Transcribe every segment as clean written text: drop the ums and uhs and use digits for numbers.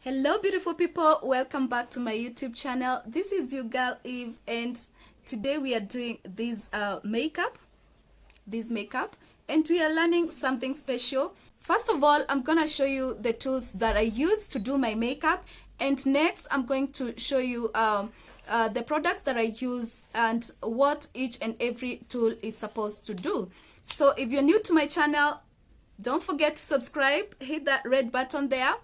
Hello beautiful people, welcome back to my YouTube channel. This is your girl Eve, and today we are doing this makeup, and we are learning something special. First of all, I'm gonna show you the tools that I use to do my makeup, and next I'm going to show you the products that I use and what each and every tool is supposed to do. So if you're new to my channel, don't forget to subscribe, hit that red button there,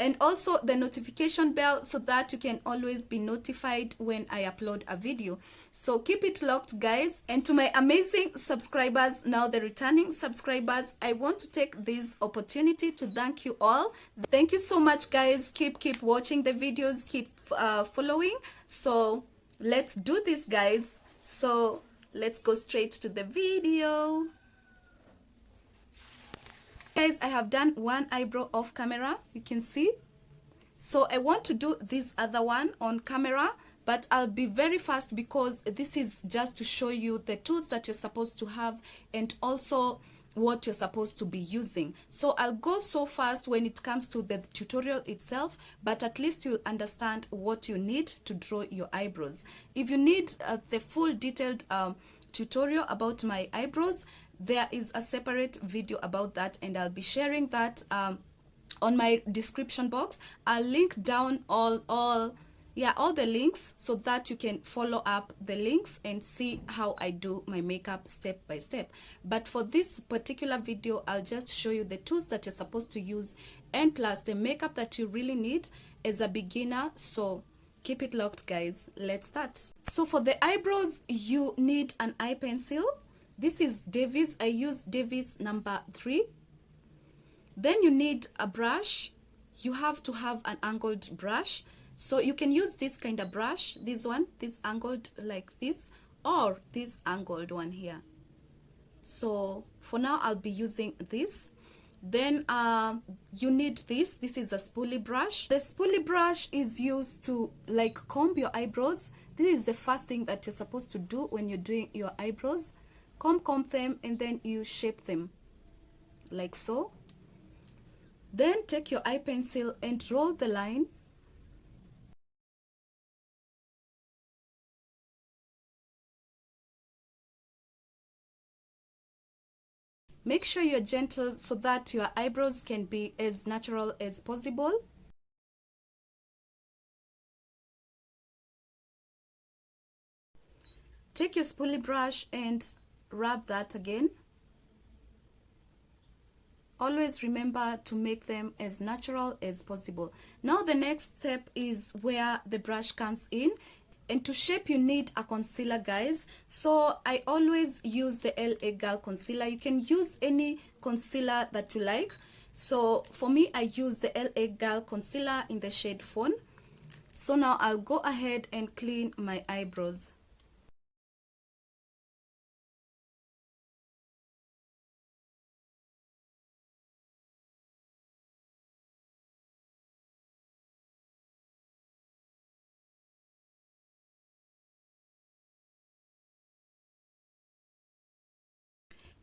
and also the notification bell so that you can always be notified when I upload a video. So keep it locked, guys. And to my amazing subscribers, now the returning subscribers, I want to take this opportunity to thank you all. Thank you so much, guys. Keep watching the videos, keep following. So let's do this, guys. So let's go straight to the video. Guys, I have done one eyebrow off camera, you can see. So I want to do this other one on camera, but I'll be very fast because this is just to show you the tools that you're supposed to have and also what you're supposed to be using. So I'll go so fast when it comes to the tutorial itself, but at least you'll understand what you need to draw your eyebrows. If you need the full detailed tutorial about my eyebrows, there is a separate video about that, and I'll be sharing that on my description box. I'll link down all the links so that you can follow up the links and see how I do my makeup step by step. But for this particular video, I'll just show you the tools that you're supposed to use and plus the makeup that you really need as a beginner. So keep it locked, guys. Let's start. So for the eyebrows, you need an eye pencil. This is Davis. I use Davis number 3. Then you need a brush. You have to have an angled brush. So you can use this kind of brush, this one, this angled like this, or this angled one here. So for now, I'll be using this. Then you need this. This is a spoolie brush. The spoolie brush is used to like comb your eyebrows. This is the first thing that you're supposed to do when you're doing your eyebrows. Comb them, and then you shape them like so. Then take your eye pencil and draw the line. Make sure you're gentle so that your eyebrows can be as natural as possible. Take your spoolie brush and rub that again. Always remember to make them as natural as possible. Now the next step is where the brush comes in, and to shape you need a concealer, guys. So I always use the LA Girl concealer. You can use any concealer that you like. So for me, I use the LA Girl concealer in the shade Fawn. So now I'll go ahead and clean my eyebrows.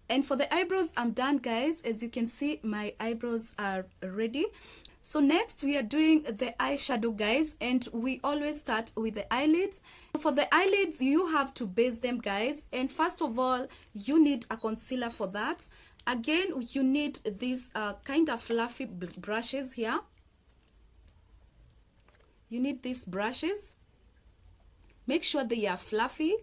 And for the eyebrows, I'm done, guys. As you can see, my eyebrows are ready. So next we are doing the eyeshadow, guys, and we always start with the eyelids. For the eyelids, you have to base them, guys, and first of all, you need a concealer for that. Again, you need these kind of fluffy brushes here. You need these brushes. Make sure they are fluffy.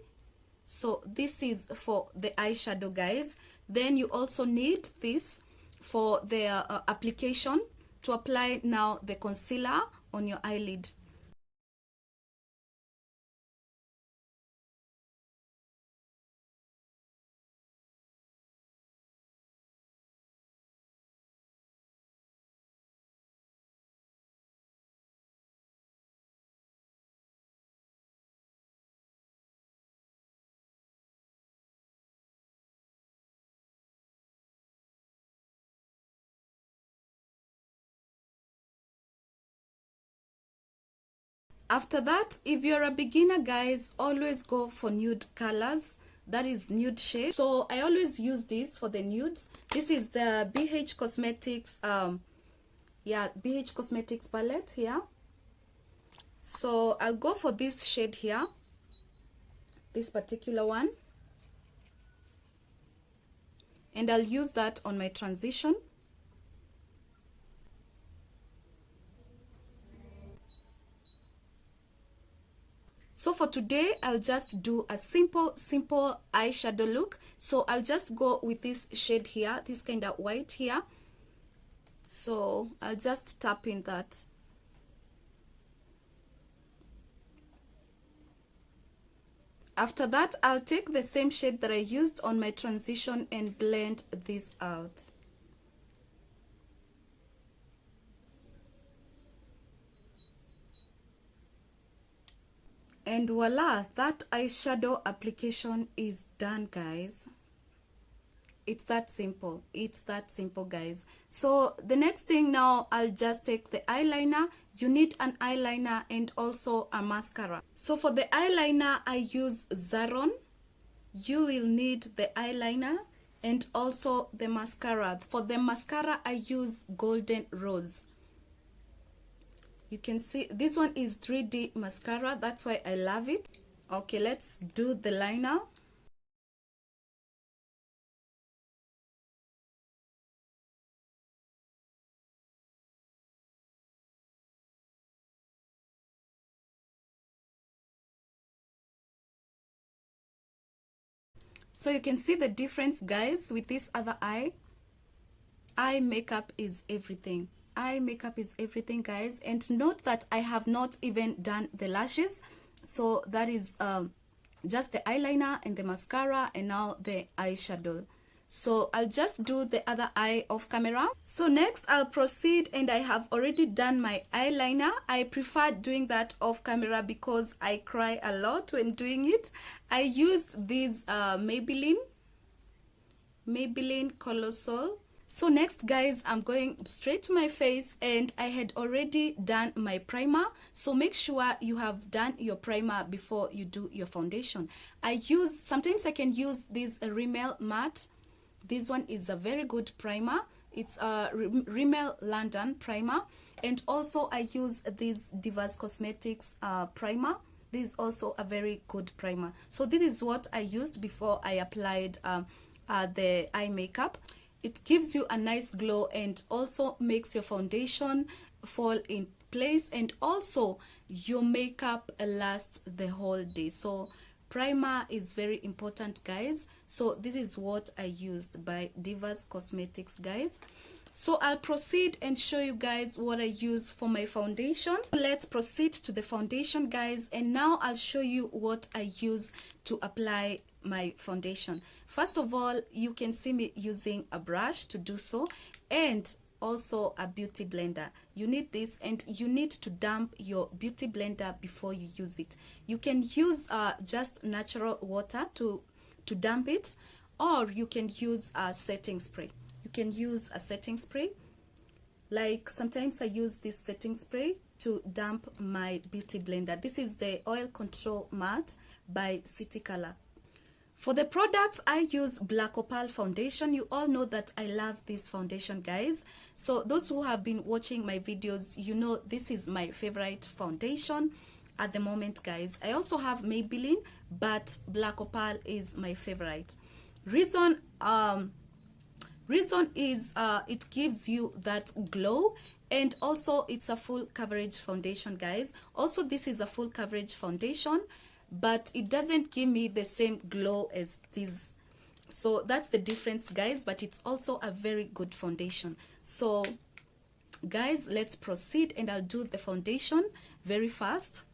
So this is for the eyeshadow, guys. Then you also need this for the application to apply now the concealer on your eyelid. After that, if you're a beginner, guys, always go for nude colors. That is nude shade. So I always use this for the nudes. This is the BH Cosmetics Yeah, BH Cosmetics palette here. So I'll go for this shade here, this particular one, and I'll use that on my transition. So for today, I'll just do a simple eyeshadow look. So I'll just go with this shade here, this kind of white here. So I'll just tap in that. After that, I'll take the same shade that I used on my transition and blend this out. And voila, that eyeshadow application is done, guys. It's that simple. It's that simple, guys. So the next thing now, I'll just take the eyeliner. You need an eyeliner and also a mascara. So for the eyeliner, I use Zaron. You will need the eyeliner and also the mascara. For the mascara, I use Golden Rose. You can see this one is 3D mascara. That's why I love it. Okay, let's do the liner. So you can see the difference, guys, with this other eye. Eye makeup is everything. Eye makeup is everything, guys. And note that I have not even done the lashes. So that is just the eyeliner and the mascara and now the eyeshadow. So I'll just do the other eye off camera. So next I'll proceed, and I have already done my eyeliner. I prefer doing that off camera because I cry a lot when doing it. I used this Maybelline Colossal. So next, guys, I'm going straight to my face, and I had already done my primer. So make sure you have done your primer before you do your foundation. Sometimes I can use this Rimmel matte. This one is a very good primer. It's a Rimmel London primer. And also I use this Divas Cosmetics primer. This is also a very good primer. So this is what I used before I applied the eye makeup. It gives you a nice glow and also makes your foundation fall in place, and also your makeup lasts the whole day. So primer is very important, guys. So this is what I used by Divas Cosmetics, guys. So I'll proceed and show you guys what I use for my foundation. Let's proceed to the foundation, guys, and now I'll show you what I use to apply my foundation. First of all, you can see me using a brush to do so, and also a beauty blender. You need this, and you need to damp your beauty blender before you use it. You can use just natural water to damp it, or you can use a setting spray. You can use a setting spray. Like sometimes I use this setting spray to damp my beauty blender. This is the Oil Control Matte by City Color. For the products, I use Black Opal foundation. You all know that I love this foundation, guys. So those who have been watching my videos, you know this is my favorite foundation at the moment, guys. I also have Maybelline, but Black Opal is my favorite. Reason is it gives you that glow, and also it's a full coverage foundation, guys. Also, this is a full coverage foundation, but it doesn't give me the same glow as this. So that's the difference, guys, but it's also a very good foundation. So guys, let's proceed, and I'll do the foundation very fast.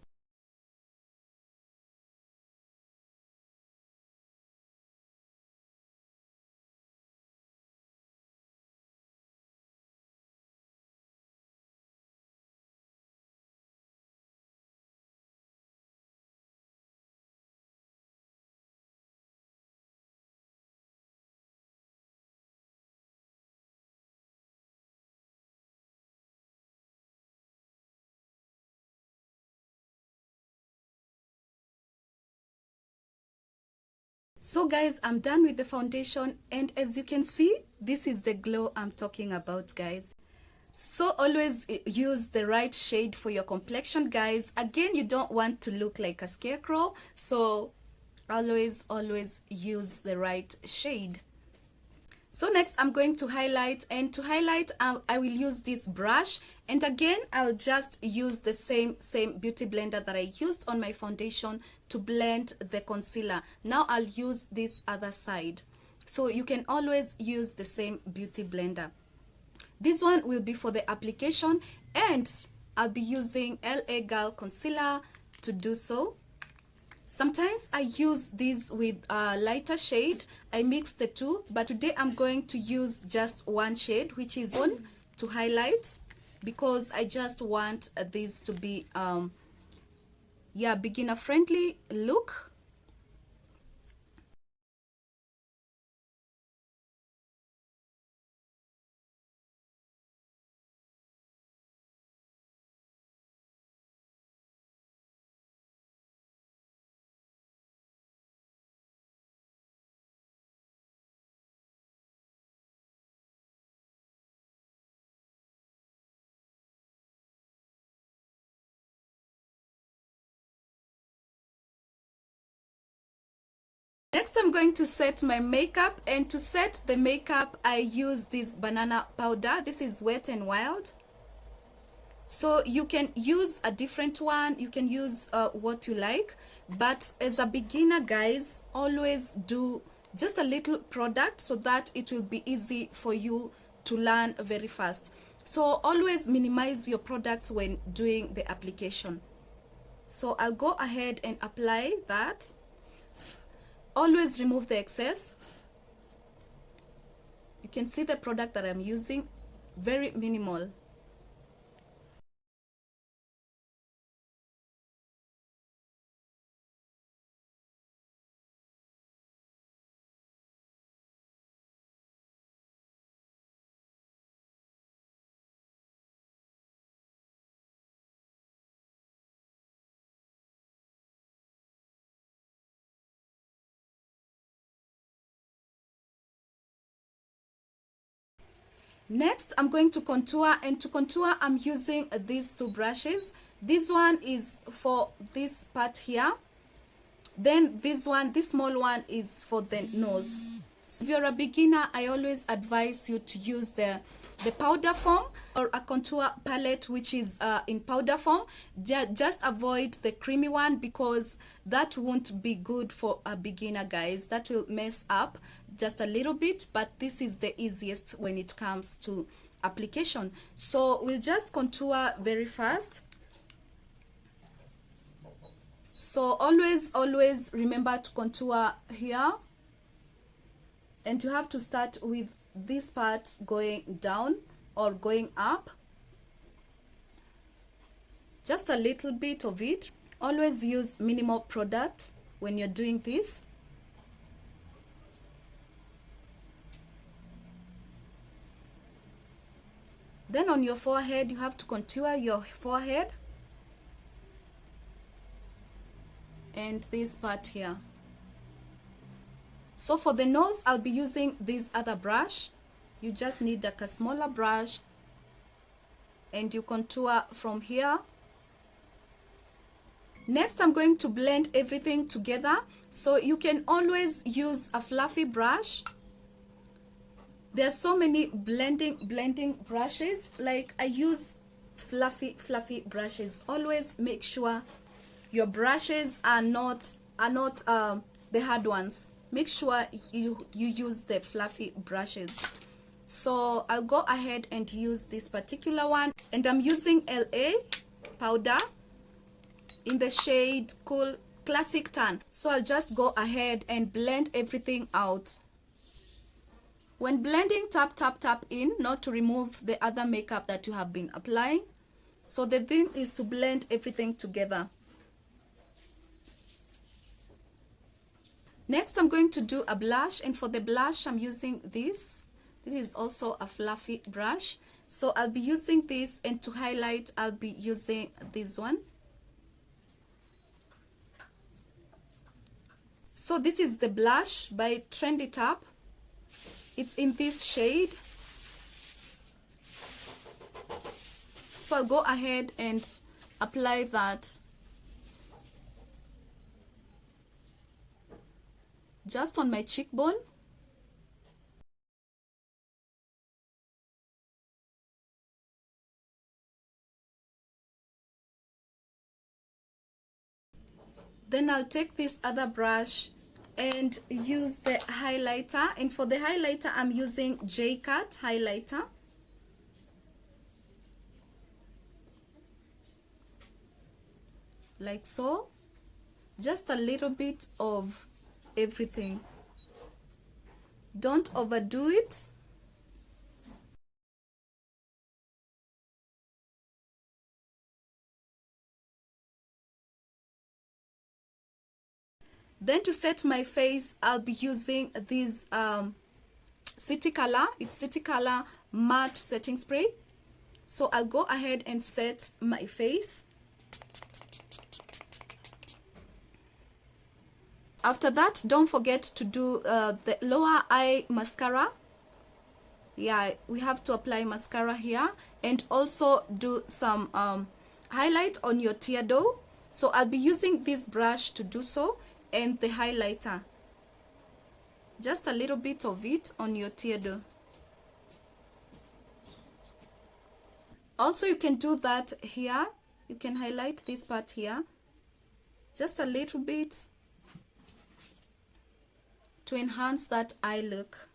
So guys, I'm done with the foundation, and as you can see, this is the glow I'm talking about, guys. So always use the right shade for your complexion, guys. Again, you don't want to look like a scarecrow, so always use the right shade. So next I'm going to highlight, and to highlight I will use this brush, and again I'll just use the same beauty blender that I used on my foundation to blend the concealer. Now I'll use this other side, so you can always use the same beauty blender. This one will be for the application, and I'll be using LA Girl concealer to do so. Sometimes I use this with a lighter shade. I mix the two, but today I'm going to use just one shade, which is on, to highlight, because I just want this to be yeah, beginner friendly look. Next, I'm going to set my makeup, and to set the makeup, I use this banana powder. This is Wet n Wild. So you can use a different one, you can use what you like, but as a beginner, guys, always do just a little product so that it will be easy for you to learn very fast. So always minimize your products when doing the application. So I'll go ahead and apply that. Always remove the excess. You can see the product that I'm using, very minimal. Next, I'm going to contour, and to contour, I'm using these two brushes. This one is for this part here. Then this one, this small one, is for the nose. So if you're a beginner, I always advise you to use the powder form or a contour palette which is in powder form. Just avoid the creamy one, because that won't be good for a beginner, guys. That will mess up just a little bit, but this is the easiest when it comes to application. So we'll just contour very fast. So always remember to contour here, and you have to start with this part going down or going up, just a little bit of it. Always use minimal product when you're doing this. Then on your forehead, you have to contour your forehead and this part here. So for the nose, I'll be using this other brush. You just need like a smaller brush, and you contour from here. Next, I'm going to blend everything together. So you can always use a fluffy brush. There's so many blending brushes. Like, I use fluffy brushes. Always make sure your brushes are not the hard ones. Make sure you use the fluffy brushes. So I'll go ahead and use this particular one, and I'm using LA powder in the shade Cool Classic Tan. So I'll just go ahead and blend everything out. When blending, tap in, not to remove the other makeup that you have been applying. So the thing is to blend everything together. Next, I'm going to do a blush, and for the blush, I'm using this. This is also a fluffy brush. So I'll be using this, and to highlight, I'll be using this one. So this is the blush by Trendy Tap. It's in this shade. So I'll go ahead and apply that just on my cheekbone. Then I'll take this other brush and use the highlighter, and for the highlighter I'm using J-Cut highlighter. Like so, just a little bit of everything. Don't overdo it. Then to set my face, I'll be using this City Color. It's City Color matte setting spray. So I'll go ahead and set my face. After that, don't forget to do the lower eye mascara. Yeah, we have to apply mascara here, and also do some highlight on your tear duct. So I'll be using this brush to do so, and the highlighter, just a little bit of it on your tear duct. Also, you can do that here. You can highlight this part here, just a little bit, to enhance that eye look.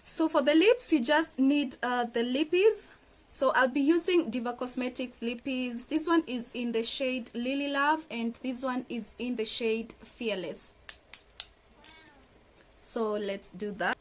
So for the lips, you just need the lippies. So I'll be using Diva Cosmetics lippies. This one is in the shade Lily Love, and this one is in the shade Fearless. So let's do that.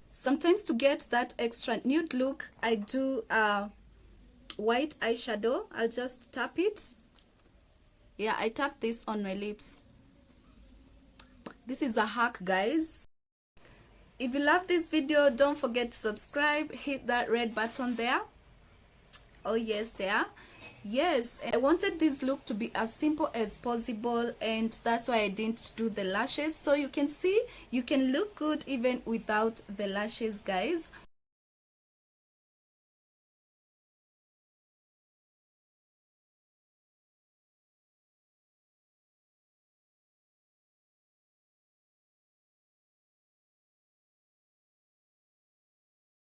Sometimes to get that extra nude look, I do white eyeshadow. I'll just tap it. Yeah, I tap this on my lips. This is a hack, guys. If you love this video, don't forget to subscribe. Hit that red button there. Oh yes, there. Yes, I wanted this look to be as simple as possible, and that's why I didn't do the lashes. So you can see, you can look good even without the lashes, guys.